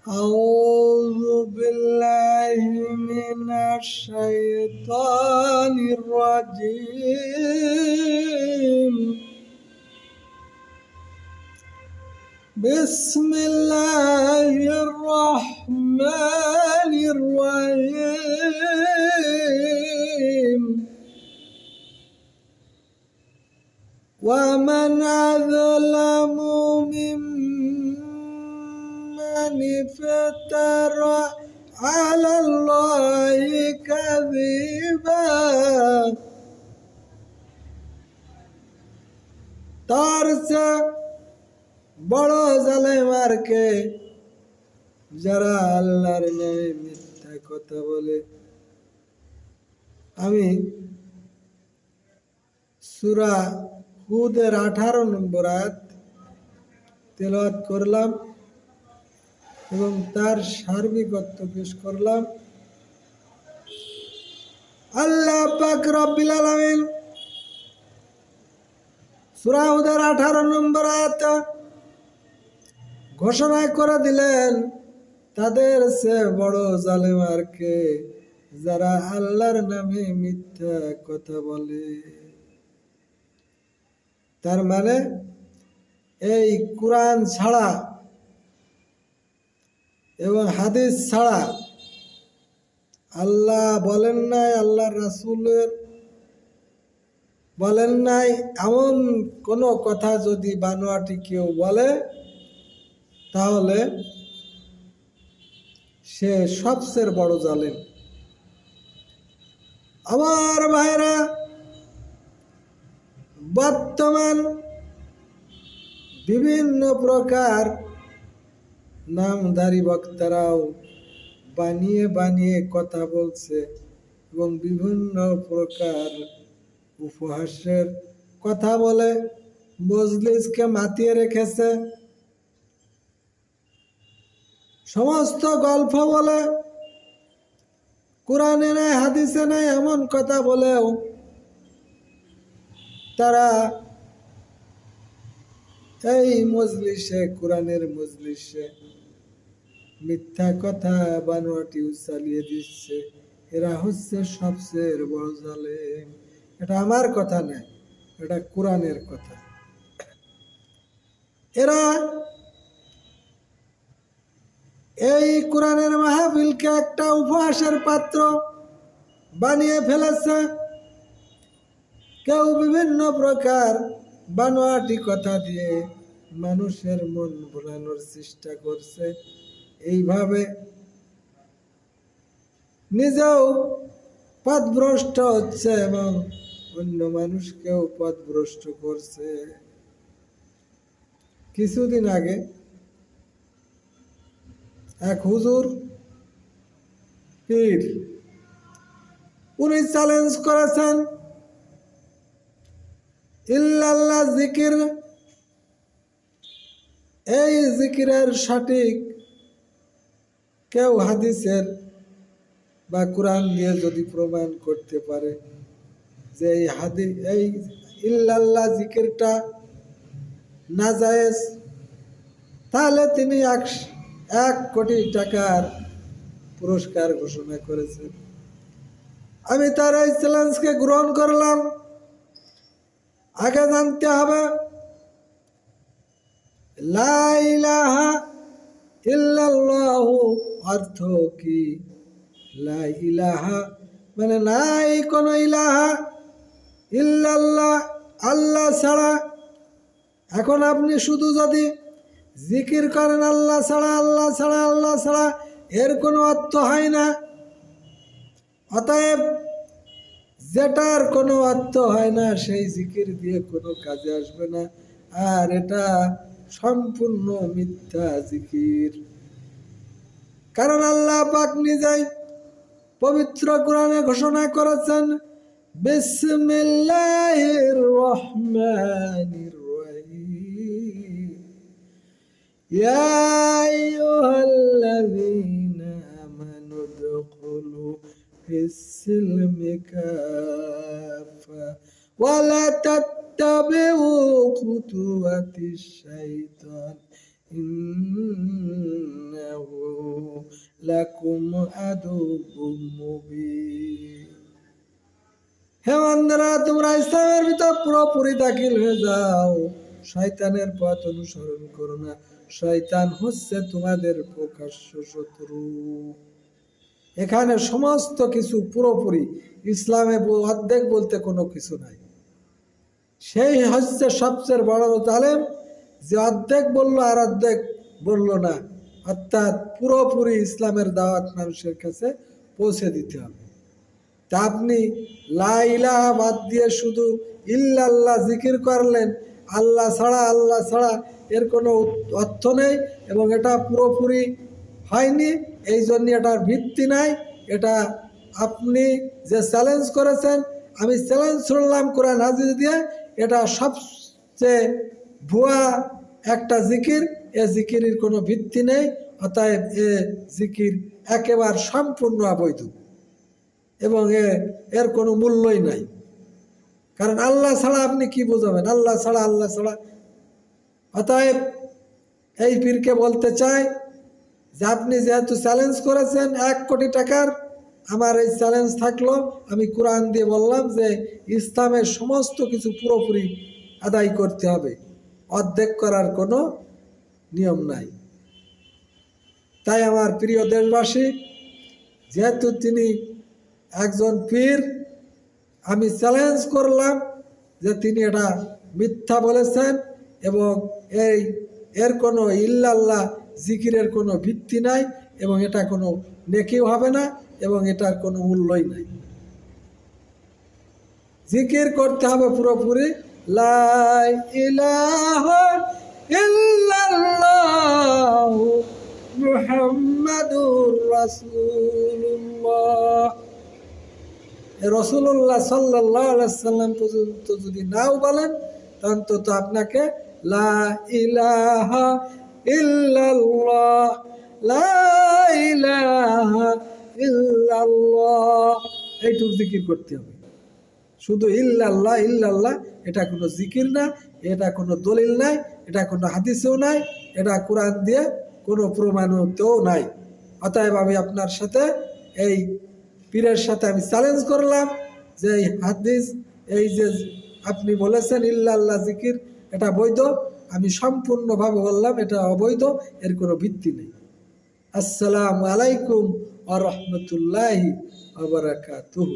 أعوذ بالله من الشيطان الرجيم. بسم الله الرحمن الرحيم. ومن أظلم ممن افترى على الله كذبا তার চেয়ে বড় জালেম আর কে যারা আল্লাহর নামে মিথ্যা কথা বলে। আমি সূরা হুদের 18 নম্বর আয়াত তেলাওয়াত করলাম এবং তার সার্বিক অর্থ পেশ করলাম। আল্লাহ পাক রব্বুল আলামিন সূরা হুদের 18 নম্বর আয়াত ঘোষণা করে দিলেন, তাদের সে বড় জালেম আর কে যারা আল্লাহর নামে মিথ্যা কথা বলে। তার মানে এই কুরআন ছাড়া এবং হাদিস ছাড়া আল্লাহ বলেন নাই, আল্লাহ রাসূলের বলেন নাই এমন কোনো কথা যদি বানোয়াটি কেউ বলে তাহলে সে সবচেয়ে বড় জালেম। আমার ভাইরা, বর্তমান বিভিন্ন প্রকার নামধারী বক্তারাও বানিয়ে বানিয়ে কথা বলছে এবং বিভিন্ন প্রকার উপহাসের কথা বলে মজলিসকে মাতিয়ে রেখেছে। সমস্ত গল্প বলে, কোরআনে নাই হাদিসে নাই এমন কথা বলেও তারা এই মজলিসে, কোরআনের মজলিসে মিথ্যা কথা বানোয়াটি চালিয়ে দিচ্ছে। এরা হচ্ছে সবচেয়ে বড় জালেম। এটা আমার কথা না, এটা কোরআনের কথা। এরা এই কোরআনের মাহফিলকে একটা উপহাসের পাত্র বানিয়ে ফেলেছে। কেউ বিভিন্ন প্রকার বানোয়াটি কথা দিয়ে মানুষের মন ভোলানোর চেষ্টা করছে। এইভাবে নিজেও পথভ্রষ্ট হচ্ছে এবং অন্য মানুষকেও পথভ্রষ্ট করছে। কিছুদিন আগে এক হুজুর পীর, উনি চ্যালেঞ্জ করেছেন ইল্লাল্লাহ জিকির, এই জিকিরের সঠিক কেউ হাদিসের বা কোরআন দিয়ে যদি প্রমাণ করতে পারে যে এই ইল্লাল্লাহ জিকিরটা নাজায়েজ, তাহলে তিনি 1 কোটি টাকার পুরস্কার ঘোষণা করেছেন। আমি তার এই চ্যালেঞ্জকে গ্রহণ করলাম। আগে জানতে হবে লা ইলাহা ইল্লাল্লাহু অর্থ কি। লা ইলাহা মানে নাই কোনো ইলাহা, ইল্লাল্লাহ আল্লাহ ছাড়া। এখন আপনি শুধু যদি জিকির করেন আল্লাহ ছাড়া, আল্লাহ ছাড়া, আল্লাহ ছাড়া, এর কোনো অর্থ হয় না। অতএব যেটার কোনো অর্থ হয় না সেই জিকির দিয়ে কোনো কাজে আসবে না, আর এটা সম্পূর্ণ মিথ্যা জিকির। কারণ আল্লাহ পাক নিজেই পবিত্র কোরআনে ঘোষণা করেছেন, বিসমিল্লাহির রহমানির রহিম, ইয়া আইয়ুহাল্লাযীনা আমানু দুখুলু ফিস-সিলমি কাফা ওয়া লা তাত্তাবিউ খুতুওয়াতিশ শাইতান ইন্নাহু লাকুম আদুউম মুবিন। হে বান্দারা, তোমরা ইসলামের ভিতর পুরোপুরি দাখিল হয়ে যাও, শয়তানের পথ অনুসরণ করো না। শয়তান হচ্ছে তোমাদের প্রকাশ্য শত্রু। এখানে সমস্ত কিছু পুরোপুরি, ইসলামে অর্ধেক বলতে কোনো কিছু নাই। সেই হচ্ছে সবচেয়ে বড় জালেম, যে অর্ধেক বললো আর অর্ধেক বললো না। অর্থাৎ পুরোপুরি ইসলামের দাওয়াত মানুষের কাছে পৌঁছে দিতে হবে। তা আপনি লা ইলাহা বাদ দিয়ে শুধু ইল্লাল্লাহ জিকির করলেন, আল্লাহ ছাড়া এর কোনো অর্থ নেই এবং এটা পুরোপুরি হয়নি। এই জন্য এটার ভিত্তি নাই। এটা আপনি যে চ্যালেঞ্জ করেছেন, আমি চ্যালেঞ্জ শুনলাম কোরআন হাদিস দিয়ে, এটা সবচেয়ে ভুয়া একটা জিকির। এ জিকিরের কোনো ভিত্তি নেই, অতএব এ জিকির একেবারে সম্পূর্ণ অবৈধ এবং এর কোনো মূল্যই নাই। কারণ আল্লাহ ছাড়া আপনি কি বোঝাবেন? আল্লাহ ছাড়া। অতএব এই পীরকে বলতে চাই যে আপনি যেহেতু চ্যালেঞ্জ করেছেন 1 কোটি টাকার, আমার এই চ্যালেঞ্জ থাকলো, আমি কোরআন দিয়ে বললাম যে ইসলামের সমস্ত কিছু পুরোপুরি আদায় করতে হবে, অর্ধেক করার কোনো নিয়ম নাই। তাই আমার প্রিয় দেশবাসী, যেহেতু তিনি একজন পীর, আমি চ্যালেঞ্জ করলাম যে তিনি এটা মিথ্যা বলেছেন এবং এর কোনো ইল্লাল্লাহ জিকিরের কোনো ভিত্তি নাই এবং এটা কোনো নেকিও হবে না এবং এটার কোনো মূল্যই নাই। জিকির করতে হবে পুরোপুরি লা ইলাহা ইল্লাল্লাহু মুহাম্মাদুর রাসূলুল্লাহ। রাসূলুল্লাহ সাল্লাল্লাহু আলাইহি সাল্লাম পর্যন্ত যদি নাও বলেন, অন্তত আপনাকে লা ইলাহা ইল্লাল্লাহ, লা ইলাহা ইল্লাল্লাহ এইটুকু জিকির করতে হবে। শুধু ইল্লাল্লাহ এটা কোনো জিকির না, এটা কোনো দলিল নাই, এটা কোনো হাদিসেও নাই, এটা কোরআন দিয়ে কোনো প্রমাণতেও নাই। অতএব আমি আপনার সাথে, এই পীরের সাথে আমি চ্যালেঞ্জ করলাম যে এই হাদিস, এই যে আপনি বলেছেন ইল্লাল্লাহ জিকির, এটা বৈধ। আমি সম্পূর্ণভাবে বললাম এটা অবৈধ, এর কোনো ভিত্তি নেই। আসসালামু আলাইকুম ওয়া রাহমাতুল্লাহি ওয়া বারাকাতুহু।